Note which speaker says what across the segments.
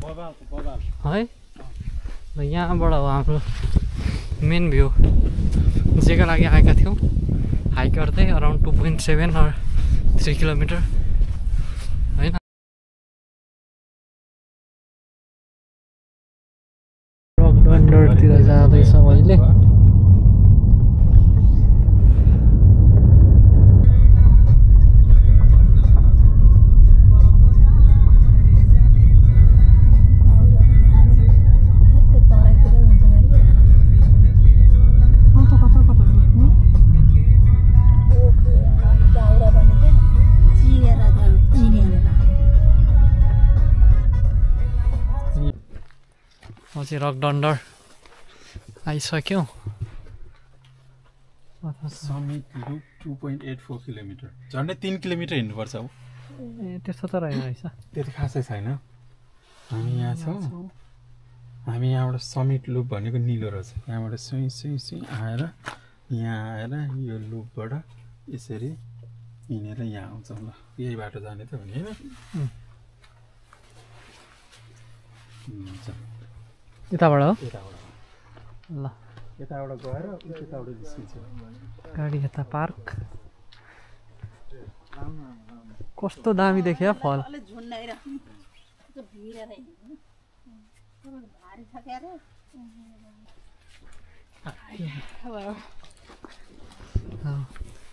Speaker 1: है र यहाँबाट हो हाम्रो मेन भ्यू जेका लागि आएका थियौँ हाइक गर्दै अराउन्ड 2.7 or 3 किलोमिटर होइन रक डन्डरतिर जाँदैछ अहिले रक डन्डर आइसक्यौँ
Speaker 2: समिट लुप 2.84 किलोमिटर झन्डै 3 किलोमिटर हिँड्नुपर्छ हौ
Speaker 1: ए त्यस्तो त रहेन रहेछ
Speaker 2: त्यति खासै छैन हामी यहाँ छौँ हामी यहाँबाट समिट लुप भनेको निलो रहेछ यहाँबाट सुई सुई सुई आएर यहाँ आएर यो लुपबाट यसरी हिँडेर यहाँ आउँछौँ ल यही बाटो जाने त भने होइन
Speaker 1: यताबाट हो ल
Speaker 2: यताबाट गएर यताबाट निस्किन्छ
Speaker 1: गाडी यता पार्क कस्तो दामी देखियो फल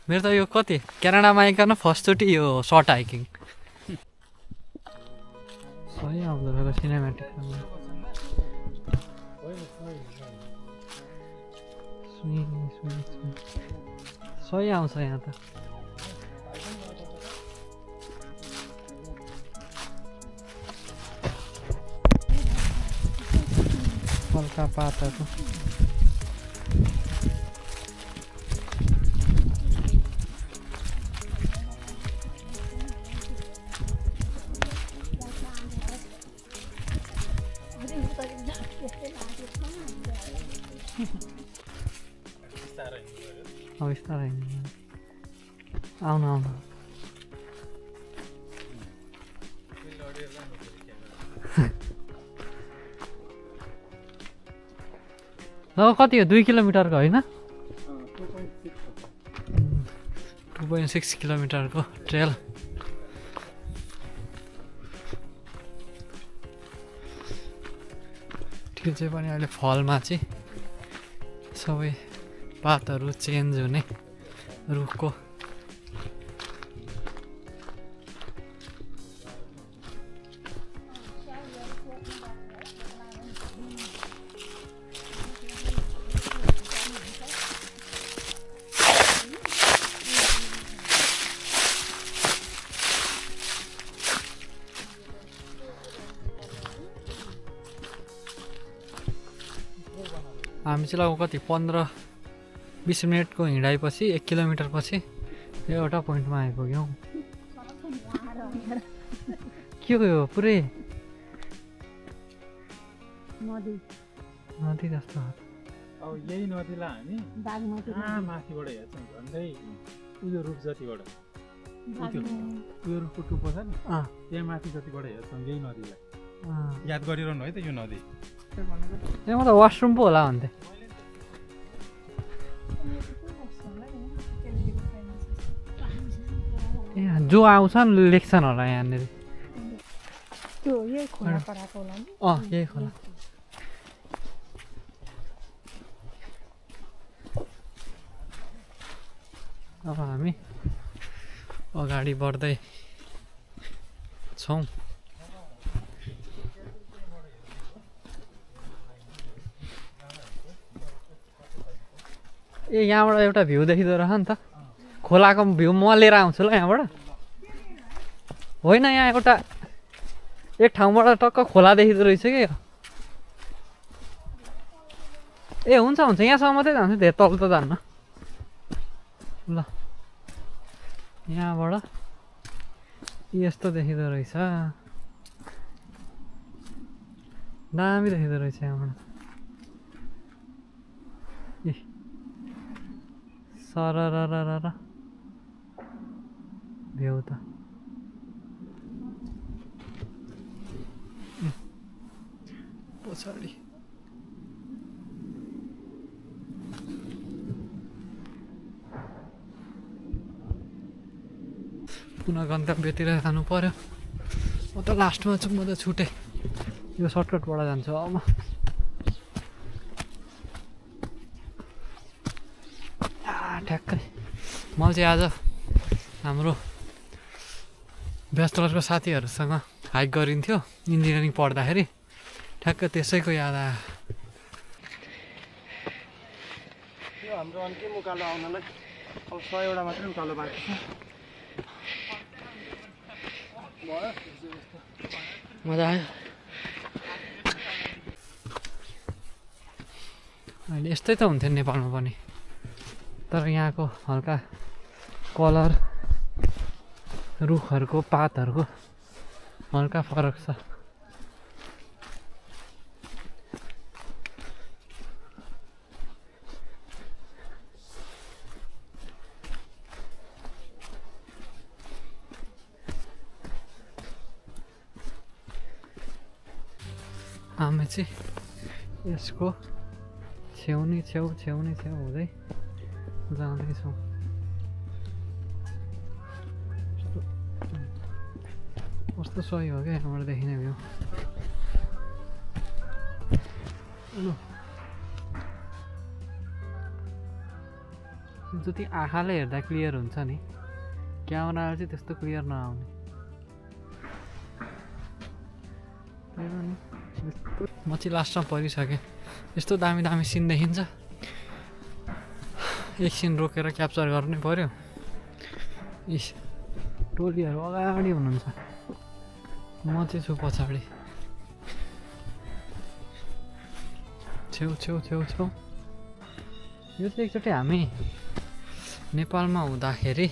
Speaker 1: मेरो त यो कति क्यानाडामा आइकन फर्स्टचोटि यो सर्ट हाइकिङ सही आउँदो रहेछ सिनेमेटिक सही आउँछ यहाँ त हल्का पातहरू बिस्तारै आउनु आउनु ल कति हो 2 किलोमिटरको होइन 2.6 किलोमिटरको ट्रेल त्यो चाहिँ पनि अहिले फलमा चाहिँ सबै पातहरू चेन्ज हुने रुखको हामी चाहिँ लगभग कति 15-20 मिनटको हिँडाइपछि 1 किलोमिटर पछि एउटा पोइन्टमा आइपुग्यौँ के हो यो पुरै नदी जस्तो
Speaker 2: अब यही नदीलाई हामी माथिबाट हेर्छौँ झन्डै उयो रुख जतिबाट उयो रुखको टुप्पो छ नि त्यहाँ माथि जतिबाट हेर्छौँ यही नदीलाई याद गरिरहनु है त यो नदी
Speaker 1: त्यहाँ त वासरुम पो होला भन्थे जो आउँछन् लेख्छन् होला यहाँनिर यही खोला अब हामी अगाडि बढ्दै छौँ ए यहाँबाट एउटा भ्यू देखिँदो रहेछ नि त खोलाको भ्यू म लिएर आउँछु ल यहाँबाट होइन यहाँ एउटा एक ठाउँबाट टक्क खोला देखिँदो रहेछ कि ए हुन्छ हुन्छ यहाँसम्म मात्रै जान्छु धेरै तल त जान्न ल यहाँबाट यस्तो देखिँदो रहेछ दामी देखिँदो रहेछ यहाँबाट ए सररररर भ्यू त पछाडि पुनः गन्तव्यतिर जानु पर्यो म त लास्टमा छु म त छुटेँ यो सर्टकटबाट जान्छु अब म ठ्याक्कै मैले चाहिँ आज हाम्रो ब्याचलरको साथीहरूसँग हाइक गरिन्थ्यो इन्जिनियरिङ पढ्दाखेरि ठ्याक्कै त्यसैको याद आयो
Speaker 3: यो हाम्रो अन्कै उकालो आउनलाई अब 100 वटा मात्रै उकालो बाँकी छ
Speaker 1: मजा आयो अहिले यस्तै त हुन्थ्यो नेपालमा पनि तर यहाँको हल्का कलर रुखहरूको पातहरूको हल्का फरक छ हामी चाहिँ यसको छेउनी छेउ हुँदै जाँदैछौँ कस्तो सही हो क्या यहाँबाट देखिने भ्यू जति आँखाले हेर्दा क्लियर हुन्छ नि क्यामेराले चाहिँ त्यस्तो क्लियर नआउने म चाहिँ लास्टमा परिसकेँ यस्तो दामी दामी सिन देखिन्छ एकछिन रोकेर क्याप्चर गर्नै पर्यो इस टोलीहरू अगाडि हुनुहुन्छ म चाहिँ छु पछाडि छेउ यो चाहिँ एकचोटि हामी नेपालमा हुँदाखेरि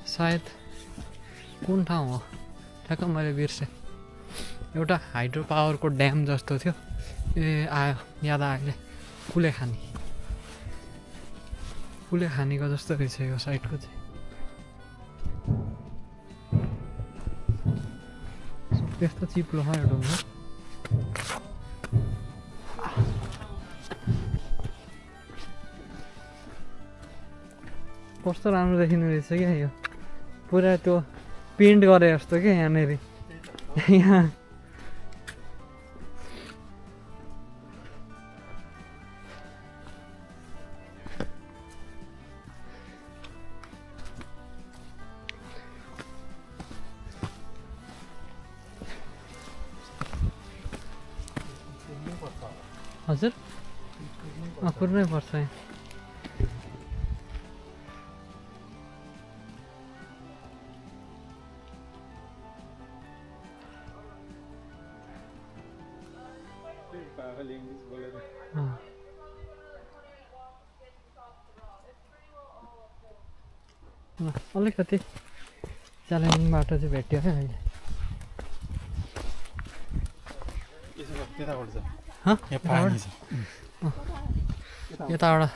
Speaker 1: सायद कुन ठाउँ हो ठ्याक्क मैले बिर्सेँ एउटा हाइड्रो पावरको ड्याम जस्तो थियो ए आयो याद आयो कुलेखानीको जस्तो रहेछ यो साइडको चाहिँ त्यस्तो चिप्लो छ यो ढुङ्गा कस्तो राम्रो देखिने रहेछ क्या यो पुरा त्यो पेन्ट गरे जस्तो क्या यहाँनिर यहाँ हजुर कुर्नै पर्छ यहाँ अलिकति च्यालेन्जिङ बाटो चाहिँ भेट्यो है अहिले यताबाट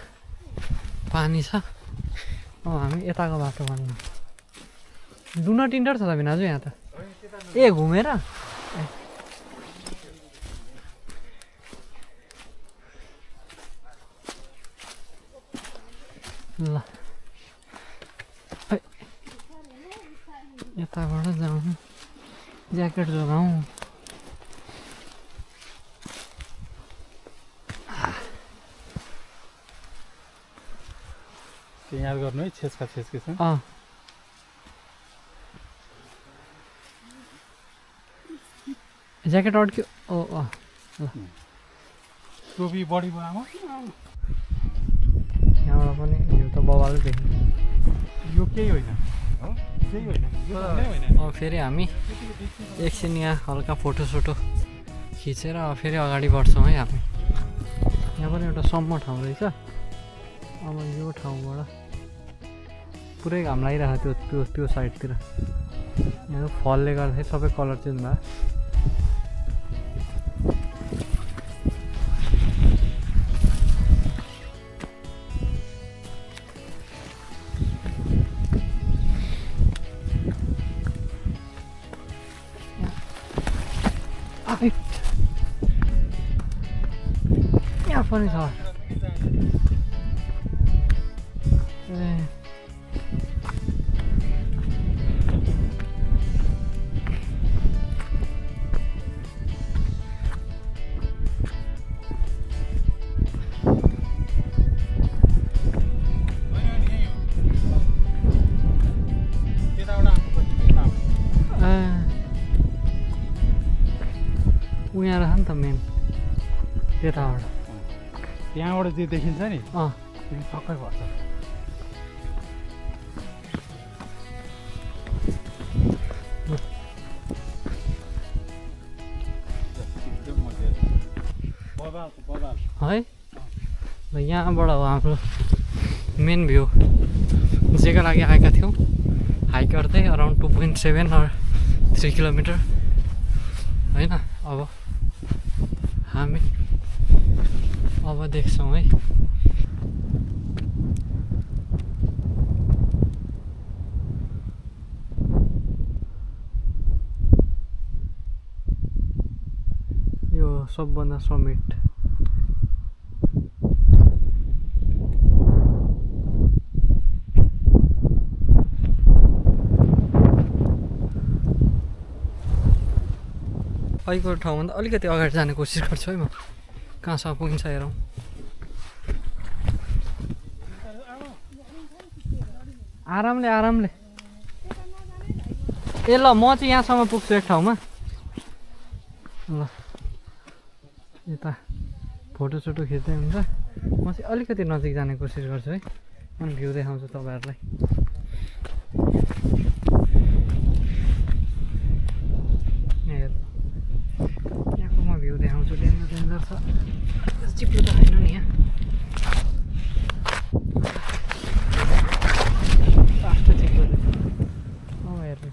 Speaker 1: पानी छ हामी यताको बाटो भन्नु डु नट इन्टर छ त भिनाजु यहाँ त ए घुमेर ल यताबाट जाउँ ज्याकेट जोगाउँ
Speaker 2: याद गर्नु है छेचका छेचके छ
Speaker 1: ज्याकेट अड्क्यो ओ
Speaker 2: टोपी बढी भयो आमा
Speaker 1: यहाँबाट पनि यो त बवालै देख्यो
Speaker 2: यो केही होइन
Speaker 1: अब फेरि हामी एकछिन यहाँ हल्का फोटोसोटो खिचेर फेरि अगाडि बढ्छौँ है हामी यहाँ पनि एउटा सम्म ठाउँ रहेछ अब यो ठाउँबाट पुरै घाम लागिरहेको त्यो साइडतिर यहाँ फलले गर्दाखेरि सबै कलर चेन्ज भयो यहाँ पनि छ ए उहाँ रहेछ नि त मेन त्यताबाट
Speaker 2: त्यहाँबाट जे देखिन्छ नि
Speaker 1: अँ
Speaker 2: त्यो छक्कै पर्छ
Speaker 1: है र यहाँबाट हो हाम्रो मेन भ्यू जेको लागि आएका थियौँ हाइक गर्दै अराउन्ड 2.7 or 3 किलोमिटर होइन अब हामी अब देख्छौँ है यो सबभन्दा समिट अहिलेको ठाउँभन्दा अलिकति अगाडि जाने कोसिस गर्छु है म कहाँसम्म पुगिन्छ हेरौँ आरामले आरामले ए ल म चाहिँ यहाँसम्म पुग्छु एक ठाउँमा ल यता फोटोसोटो खिच्दै हुन्छ म चाहिँ अलिकति नजिक जाने कोसिस गर्छु है अनि भ्यू देखाउँछु तपाईँहरूलाई यहाँको म भ्यू देखाउँछु डेन्जर छ चिप्लो त होइन नि यहाँ फास्टै चिप्लो हेर्नु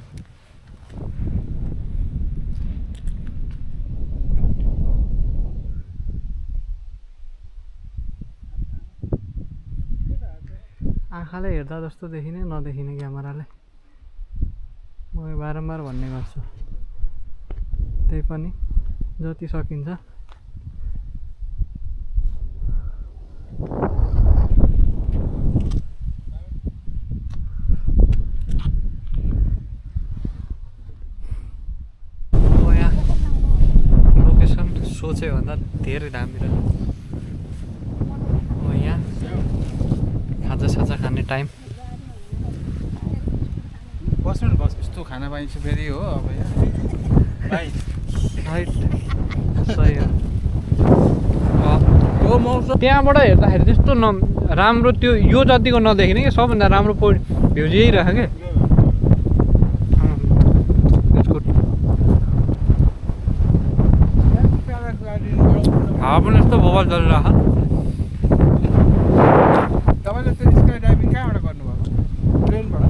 Speaker 1: आँखाले हेर्दा जस्तो देखिने नदेखिने क्यामेराले म बारम्बार भन्ने गर्छु त्यही पनि जति सकिन्छ लोकेसन सोचे भन्दा धेरै दामी रहेछ यहाँ खाजा खाने टाइम
Speaker 2: बस्नु न बस यस्तो खाना पाइन्छ फेरि हो अब यहाँ भाइ
Speaker 1: राइट सही हो त्यहाँबाट हेर्दाखेरि त्यस्तो राम्रो त्यो यो जतिको नदेखिने कि सबभन्दा राम्रो पोइन्ट भ्यू यही रह्यो क्या हावा पनि यस्तो बबल चलिरहेको
Speaker 2: तपाईँले त्यो स्काई डाइभिङ कहाँबाट गर्नुभएको ट्रेनबाट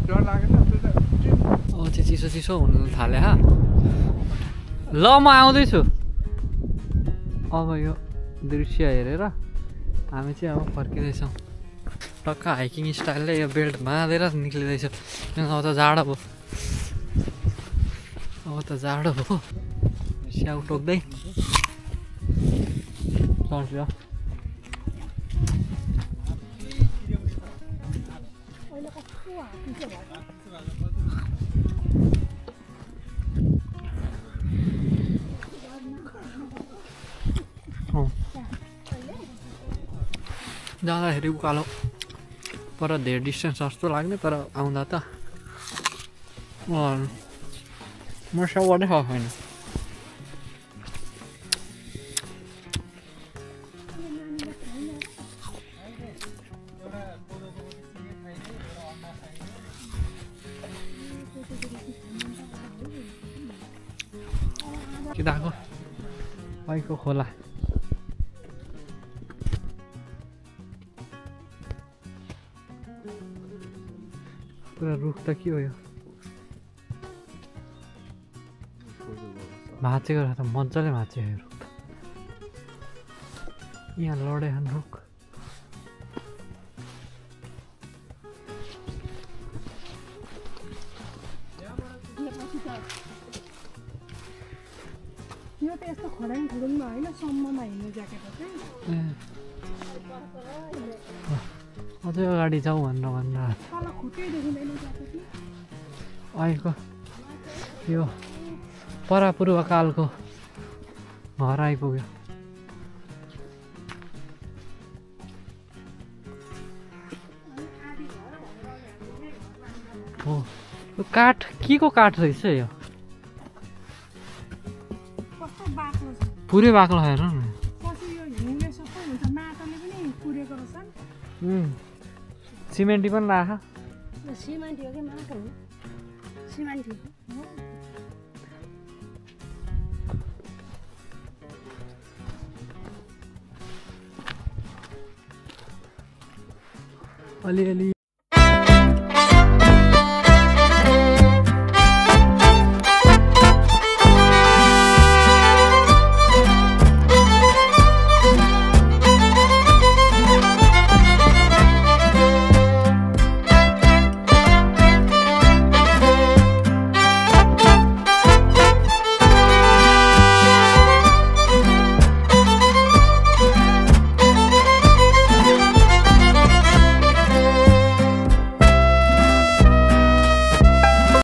Speaker 2: डर लागेन
Speaker 1: चाहिँ चिसो चिसो हुनु थाल्यो हा ल म आउँदैछु अब यो दृश्य हेरेर हामी चाहिँ अब फर्किँदैछौँ टक्क हाइकिङ स्टाइलले यो बेल्ट बाँधेर निक्लिँदैछ अब त जाडो भयो स्याउ टोक्दै चल्छ जाँदाखेरि उकालो पर धेरै डिस्टेन्स जस्तो लाग्ने तर आउँदा त म स्याउबाटै खाएको छैन किताको बाइकको खोला पुरा रुख त के हो यो भाँचेको रहेछ मजाले भाँचेको यो रुख त यहाँ लडेछन् रुख
Speaker 4: यो त यस्तो खडाङ खुडुङमा होइन सम्ममा हिँड्ने ज्याकेट हो चाहिँ
Speaker 1: अझै अगाडि जाउँ भनेर
Speaker 4: तल खुट्टै देखिँदैन ज्याकेट
Speaker 1: अहिलेको यो परापूर्वकालको घर आइपुग्यो। हो यो काठ के को काठ रहेछ यो
Speaker 4: कस्तो बाक्लो छ
Speaker 1: पुरै बाक्लो हेर न
Speaker 4: पछि यो हिउँले सबै हुन्छ माटोले पनि पुरेको रहेछ
Speaker 1: सिमेन्टी पनि राख
Speaker 4: सिमेन्ट हो कि माटो हो सिमेन्ट हो
Speaker 1: अलिअलि